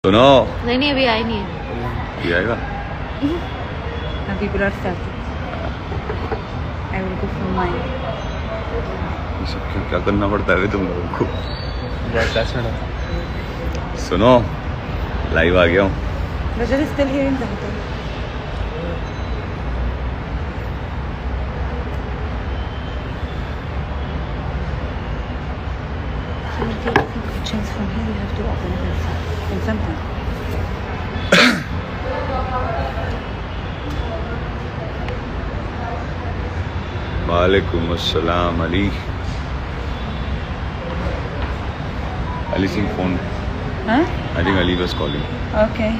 सुनो। नहीं नहीं अभी आई नहीं है। ये आएगा। अभी पूरा start. I will go for my. ये सब क्या करना पड़ता है तुम लोगों को? सुनो, लाइव आ गया हूँ। Rajat is still here in the hotel. So you take some questions from here. You have to open it yourself in some time. वालेकुम अस्सलाम Ali. Ali Singh phone. Huh? I think Ali was calling. Okay.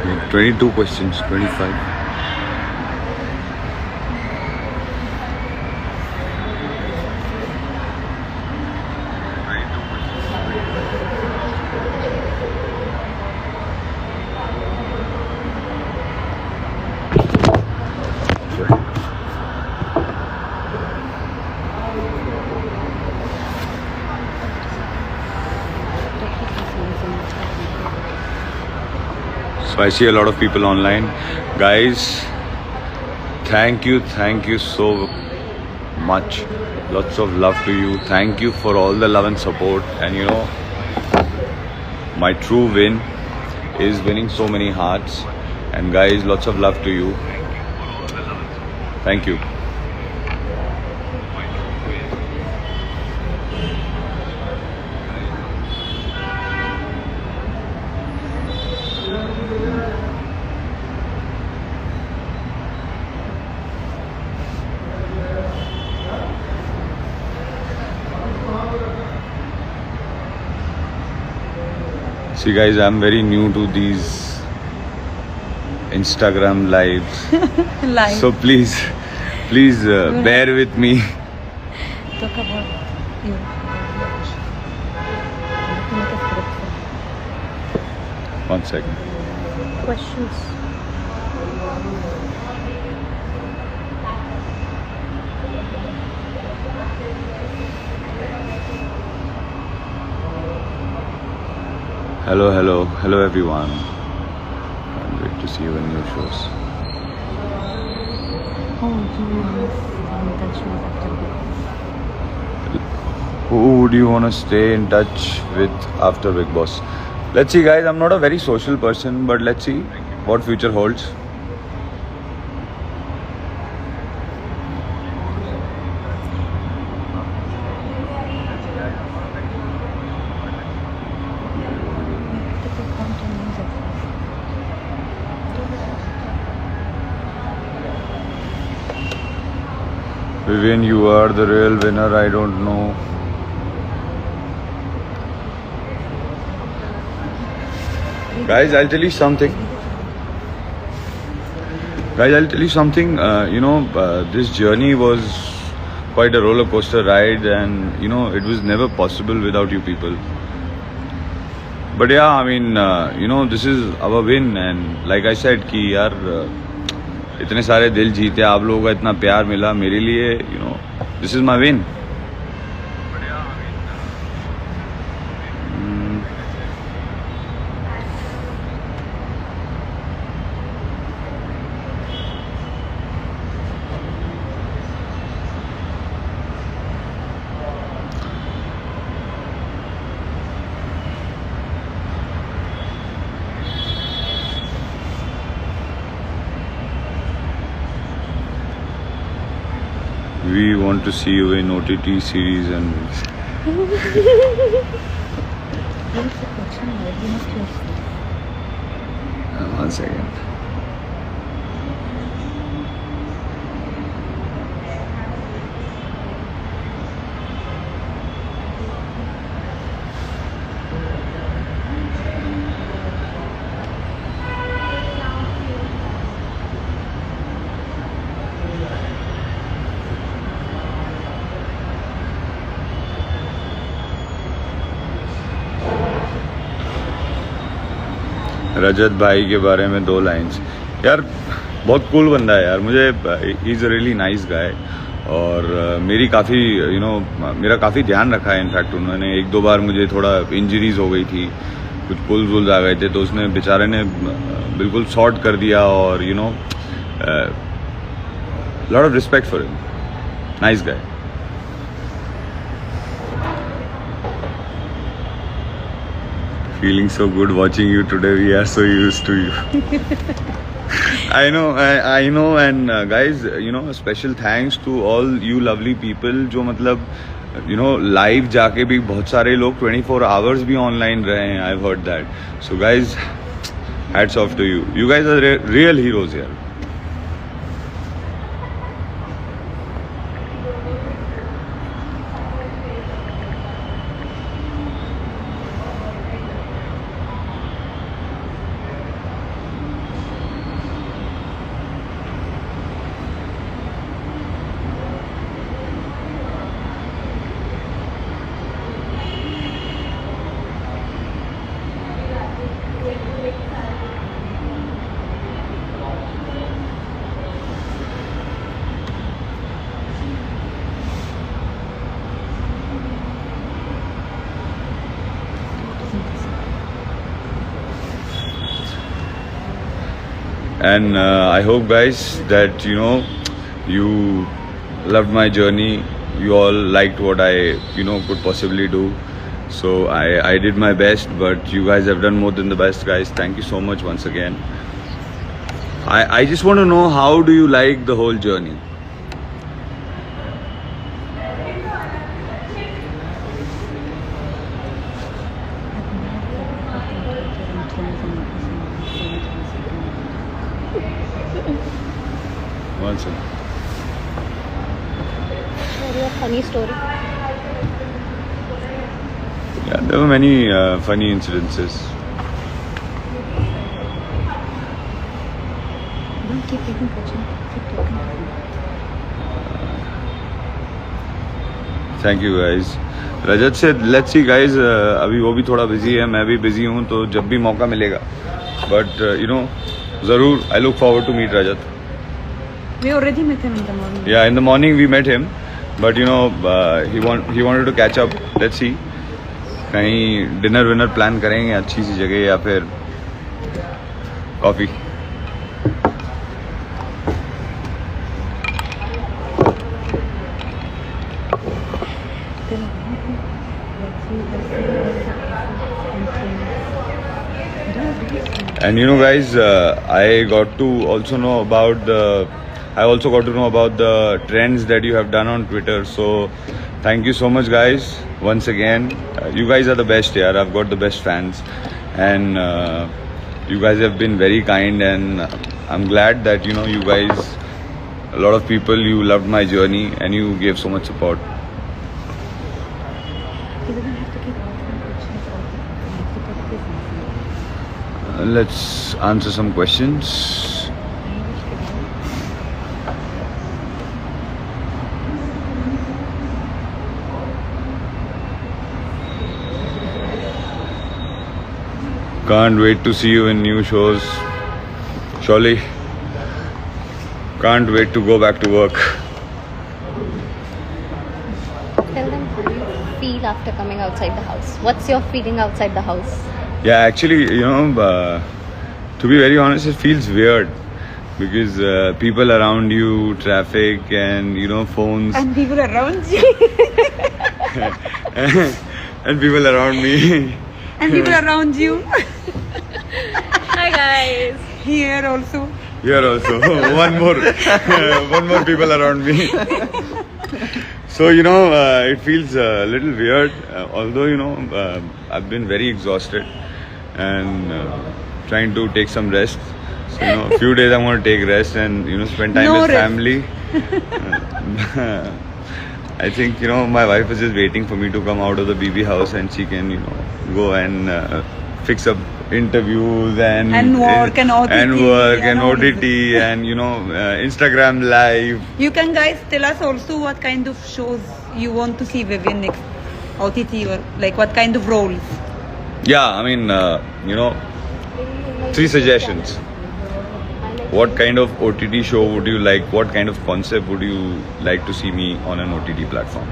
Yeah, 22 questions, 25. So I see a lot of people online. Guys, thank you so much. Lots of love to you. Thank you for all the love and support. And you know, my true win is winning so many hearts. And guys, lots of love to you. Thank you. See guys, I'm very new to these Instagram lives. Live. So please bear with me. Talk about you. To make a script for 1 second. questions. Hello everyone. Can't wait to see you in new shows. Oh, you will stay in touch with after Big Boss. Who would you want to stay in touch with after Big Boss? Let's see guys, I'm not a very social person, but let's see what future holds. Vivian, you are the real winner. I don't know. Guys, I'll tell you something. This journey was quite a roller coaster ride, and you know, it was never possible without you people. But yeah, I mean, this is our win, and like I said, कि यार इतने सारे दिल जीते, आप लोगों का इतना प्यार मिला मेरे लिए, this is my win. We want to see you in OTT series and What is the question? You must yourself. 1 second. रजत भाई के बारे में 2 लाइन्स। यार बहुत कूल बंदा है यार, मुझे he is a really nice guy. और मेरी काफ़ी मेरा काफ़ी ध्यान रखा है. इनफैक्ट उन्होंने एक दो बार मुझे थोड़ा इंजरीज हो गई थी, कुछ पुल्स वुल्स आ गए थे, तो उसने बेचारे ने बिल्कुल सॉर्ट कर दिया. और lot of respect for him. Nice guy. Feeling so good watching you today. We are so used to you. I know, and guys, a special thanks to all you lovely people. जो मतलब, live जाके भी बहुत सारे लोग 24 hours भी online रहे हैं. I've heard that. So guys, hats off to you. You guys are real heroes here. And I hope guys that you loved my journey. You all liked what I could possibly do. So I did my best, but you guys have done more than the best, guys. Thank you so much once again. I just want to know, how do you like the whole journey? One second. Very funny story. Yeah, there were many funny incidences. Don't keep taking pictures. Keep talking. Thank you guys. रजत से let's see guys. अभी वो भी थोड़ा busy है, मैं भी busy हूँ, तो जब भी मौका मिलेगा. But ज़रूर I look forward to meet Rajat. We already met him in the morning. Yeah, in the morning we met him, but he wanted to catch up. Let's see. कहीं डिनर विनर प्लान करेंगे अच्छी सी जगह, या फिर coffee. And guys, I got to also know about the trends that you have done on Twitter. So thank you so much guys once again. You guys are the best here. I've got the best fans, and you guys have been very kind, and I'm glad that you guys, a lot of people, you loved my journey and you gave so much support. He doesn't have to keep asking questions all the time. He has to put this in. Let's answer some questions. Can't wait to see you in new shows. Surely. Can't wait to go back to work. Tell them how you feel after coming outside the house. What's your feeling outside the house? Yeah, actually, to be very honest, it feels weird because people around you, traffic, and phones, And people around you. and people around me. And people around you. Hi guys. Here also. Here also, one more people around me. So it feels a little weird. Although I've been very exhausted and trying to take some rest. So a few days I'm going to take rest and spend time No with rest. family. I think my wife is just waiting for me to come out of the BB house, and she can go and fix up interviews and work and OTT and and all OTT and Instagram live. You can guys tell us also what kind of shows you want to see Vivian next. OTT or like what kind of roles. Yeah, I mean 3 suggestions. I like what kind of OTT show would you like? What kind of concept would you like to see me on an OTT platform?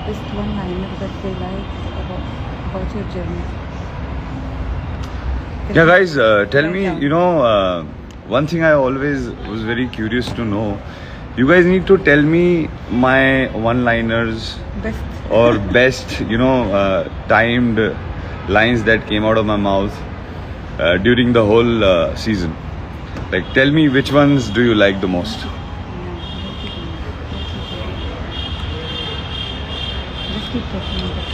Just one liner that they like about your journey. Yeah, guys, tell me, Yeah. you know, one thing I always was very curious to know. You guys need to tell me my one-liners Best. or best, you know, timed lines that came out of my mouth during the whole season. Like, tell me which ones do you like the most? Just keep talking about it.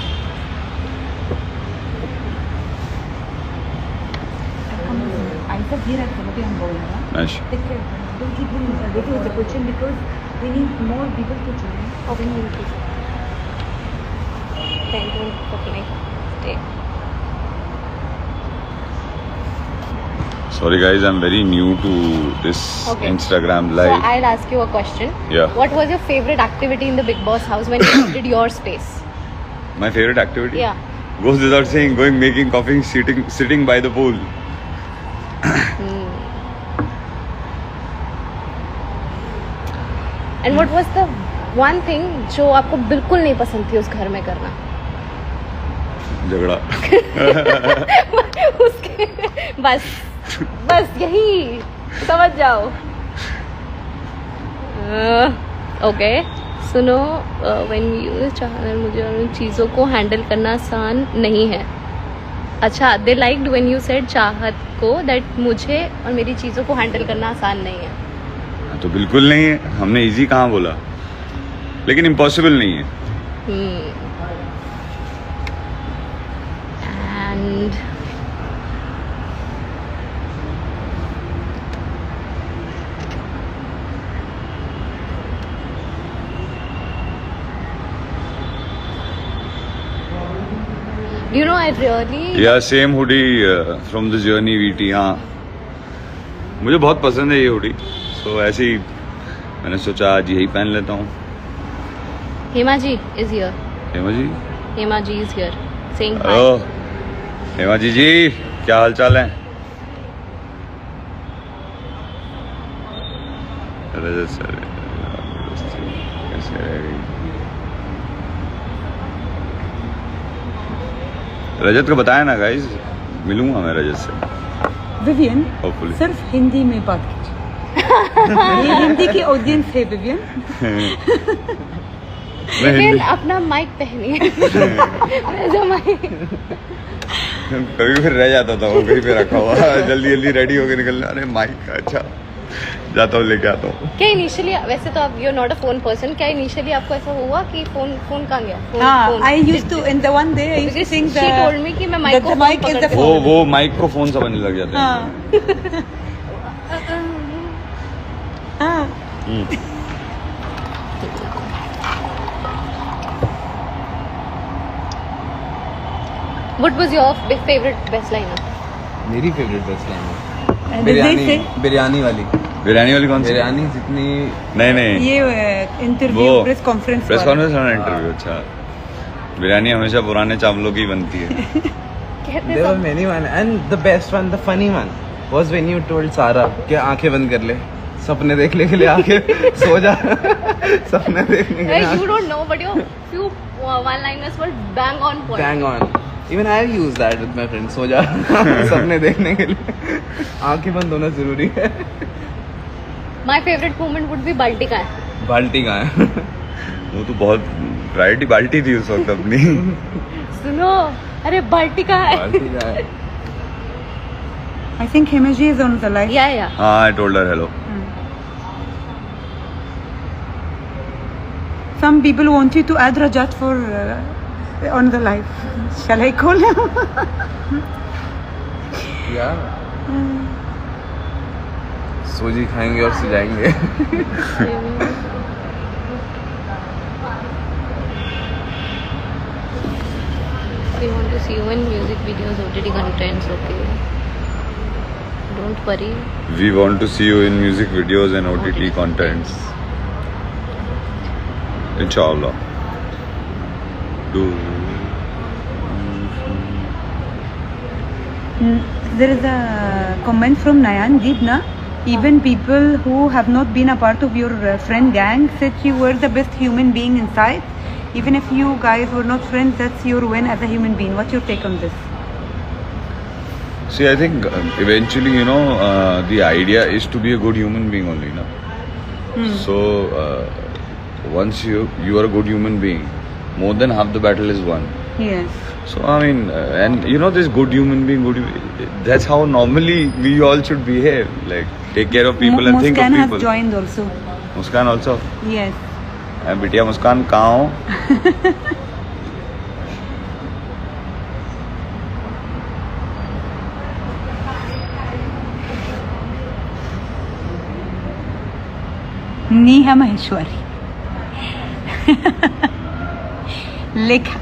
I said here at Timothy I'm going. Nice. Take care. Don't keep doing waiting with the question because we need more people to join. Okay, thank you. Thank you for coming. Stay. Sorry, guys, I'm very new to this Okay. Instagram So live. I'll ask you a question. Yeah. What was your favorite activity in the Big Boss house when you did your space? My favorite activity? Yeah. Goes without saying, going making coffee, sitting by the pool. And what was the one thing जो आपको बिल्कुल नहीं पसंद थी उस घर में करना? झगड़ा. उसके बस यही समझ जाओ. ओके सुनो, व्हेन यू चाहना मुझे उन चीज़ों को हैंडल करना आसान नहीं है. अच्छा, दे लाइक्ड व्हेन यू सेड चाहत को दैट मुझे और मेरी चीज़ों को हैंडल करना आसान नहीं है. तो बिल्कुल नहीं है. हमने इजी कहाँ बोला, लेकिन इम्पॉसिबल नहीं है. And you know, I really या same hoodie from the journey VT. हाँ, मुझे बहुत पसंद है ये हुडी. सो ऐसे ही मैंने सोचा आज यही पहन लेता हूँ. Hema ji is here. Hema ji. Hema ji is here saying hi. Hello Hema ji क्या हाल चाल है? रजत सर कैसे रह गई? रजत को बताया ना गाइस, मिलूंगा मैं रजत से विवियन होपफुली. सिर्फ हिंदी में बात कीजिए. ये हिंदी की ऑडियंस है विवियन. मैं फिर हिंदी अपना माइक पहनिए. जो माइक कभी फिर रह जाता था वो कहीं पे रखा हुआ. जल्दी जल्दी रेडी होके निकलना. अरे माइक अच्छा, जाता हूँ लेके आता हूँ. क्या इनिशियली, वैसे तो आप you are not a phone person, क्या इनिशियली आपको ऐसा हुआ कि फोन कहाँ गया? हाँ, I used to in the one day I used to think she told me कि मैं माइक को the mic is the वो phone. वो माइक को फोन समझने लग जाते हैं. हाँ. हाँ. What was your favorite best liner? मेरी फेवरेट बेस्ट लाइन है And they say बिरयानी वाली. बिरयानी वाली कौन सी? बिरयानी जितनी नहीं ये इंटरव्यू वो प्रेस कॉन्फ्रेंस प्रेस कॉन्फ्रेंस वाला इंटरव्यू. अच्छा, बिरयानी हमेशा पुराने चावलों की बनती है. कहते there were सब many one and the best one, the funny one was when you told Sara कि आंखें बंद कर ले, सपने देखने के लिए आंखें सो जा. सपने देखने के लिए you don't know, but your few one-liners were bang on point. bang on. Even I have used that with my friends. सो जा सपने देखने के लिए आंखें बंद होना जरूरी है. My favorite moment would be बाल्टी का है. बाल्टी कहाँ है? वो तो बहुत प्रायोरिटी बाल्टी थी उस वक्त अपनी. सुनो, अरे बाल्टी का है. बाल्टी कहाँ है? I think Himaji is on the line. या हाँ, I told her hello. Some people want you to add Rajat for on the live. Shall I call him? Yeah. सूजी खाएंगे और सो जाएंगे. We want to see you in music videos, OTT contents, okay? Don't worry. We want to see you in music videos and OTT contents. Inshallah. There is a comment from Nayan Deepna. Even people who have not been a part of your friend gang said you were the best human being inside. Even if you guys were not friends, that's your win as a human being. What's your take on this? See, I think eventually, you know, the idea is to be a good human being only, no? So, once you are a good human being, more than half the battle is won. Yes. So, I mean, and you know, this good human being, that's how normally we all should behave. Like, take care of people and think of Muskan people. has joined also. Muskan also. Yes. बिटिया मुस्कान कहाँ हो? Neha Maheshwari. Lekha.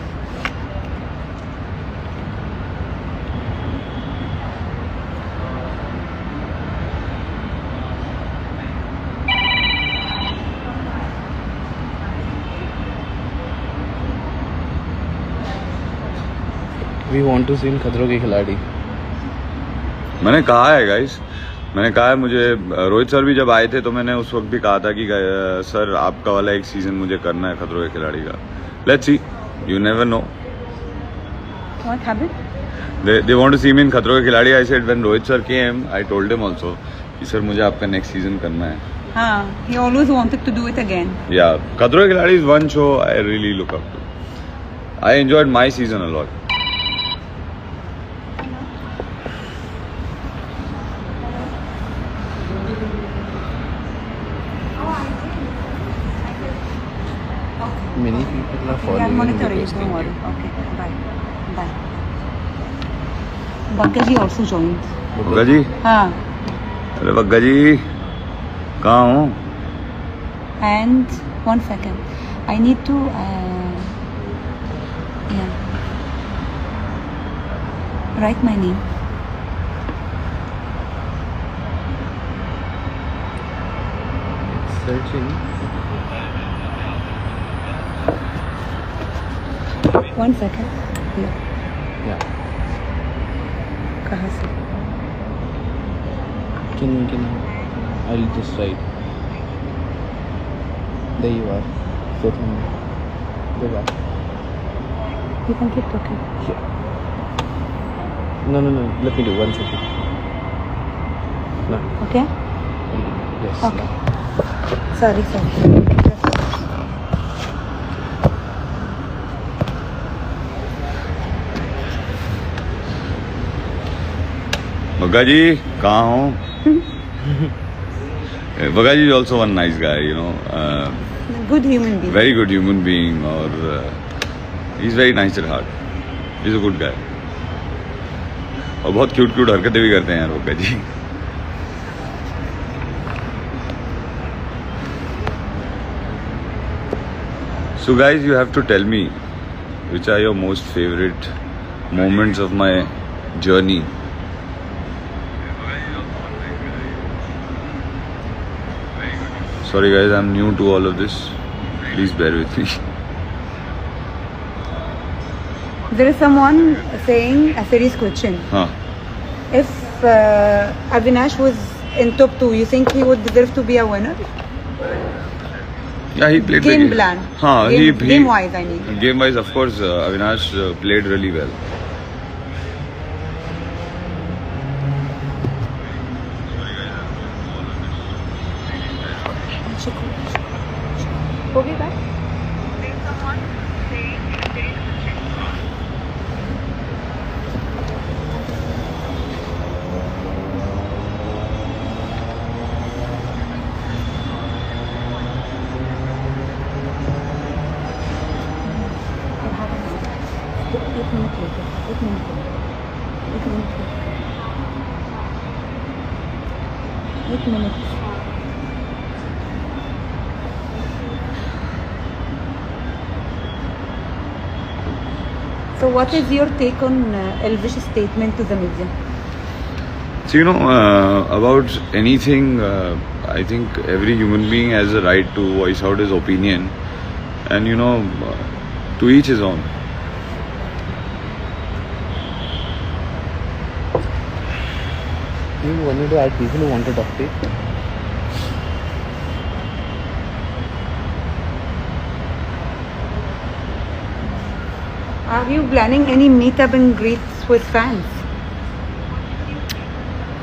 We want to see in खतरों के खिलाड़ी. मैंने कहा है guys, मैंने कहा है, मुझे रोहित सर भी जब आए थे तो मैंने उस वक्त भी कहा था कि सर आपका वाला एक सीजन मुझे करना है खतरों के खिलाड़ी का. Let's see, you never know. What happened? They want to see me in खतरों के खिलाड़ी. I said when Rohit sir came, I told him also कि सर मुझे आपका नेक्स्ट सीजन करना है. हाँ, he always wanted to do it again. Yeah, खतरों के खिलाड़ी is one show I really look up to. I enjoyed my season a lot. Many people are We are following and monitoring. requesting Don't worry. you. Okay. Bye. Bye. Bhaggaji also joined. Bagga जी, हाँ. अरे बग्गा जी कहाँ हो? And 1 second. I need to. Yeah. Write my name. Searching. 1 second. Yeah. Yeah. कहाँ से? Can I'll just write. There you are. Fourth number. Go back. You can keep talking. No. Let me do 1 second. No. Okay? Yes. Okay. No. Sorry. Bagga जी कहाँ हो? बग्गा जी is also one nice guy, you know. Good human being. Very good human being, और he's very nice at heart. He's a good guy. और बहुत cute हरकतें भी करते हैं यार बग्गा जी. So guys, you have to tell me which are your most favorite moments of my journey. Sorry guys, I'm new to all of this. Please bear with me. There is someone saying a serious question. Huh. If Avinash was in top 2, you think he would deserve to be a winner? Yeah, he played Game the game. plan. हाँ, Game-wise, I mean. Game-wise, of course, Avinash played really well. हो गई बात? एक minute 1 minute. So what is your take on Elvish's statement to the media? So, about anything, I think every human being has a right to voice out his opinion, and to each his own. You wanted to add people who want to talk to you? Are you planning any meetup and greets with fans?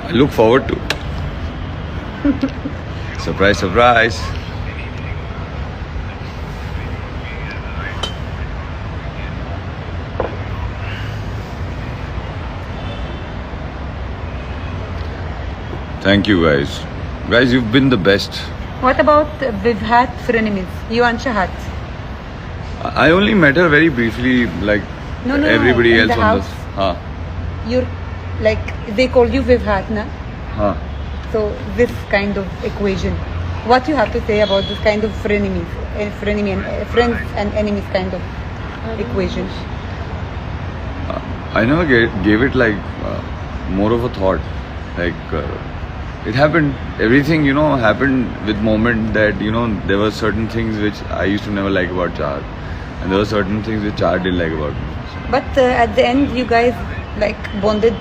I look forward to. Surprise, surprise. Thank you, guys. Guys, you've been the best. What about Vivhat frenemies? You and Shahat? I only met her very briefly, like No, everybody in else the on house. this. You're like, they call you Vivhat, na? Huh. So this kind of equation. What you have to say about this kind of frenemies, frenemy and friends and enemies kind of equation? I never gave it like more of a thought. Like it happened. Everything happened with moment that there were certain things which I used to never like about Char, and there were certain things which Char didn't like about me. But at the end, you guys like bonded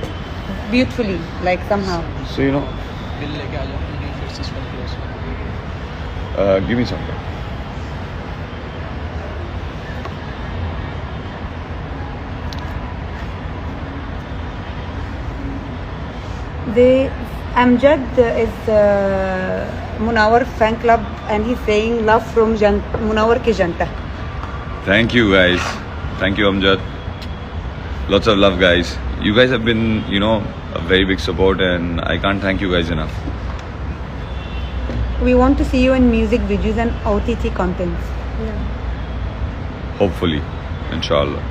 beautifully, like somehow. So give me some. Amjad is Munawar fan club, and he's saying love from Munawar ki janta. Thank you, guys. Thank you, Amjad. Lots of love, guys. You guys have been, a very big support, and I can't thank you guys enough. We want to see you in music videos and OTT contents. Hopefully, inshallah.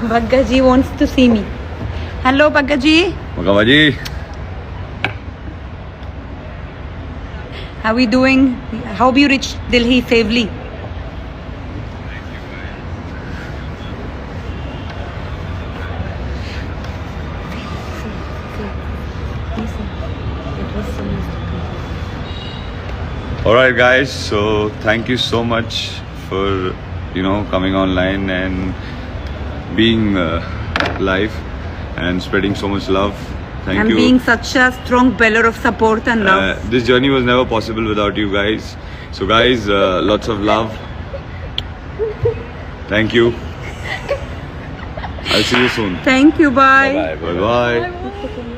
Bhagga ji wants to see me. Hello, Bhagga ji. Makamaji. How are we doing? How have you reached Delhi safely? Alright, guys. So, thank you so much for, coming online and being live and spreading so much love. Thank And you. being such a strong pillar of support and love. This journey was never possible without you guys. So, guys, lots of love. Thank you. I'll see you soon. Thank you. Bye. Bye bye.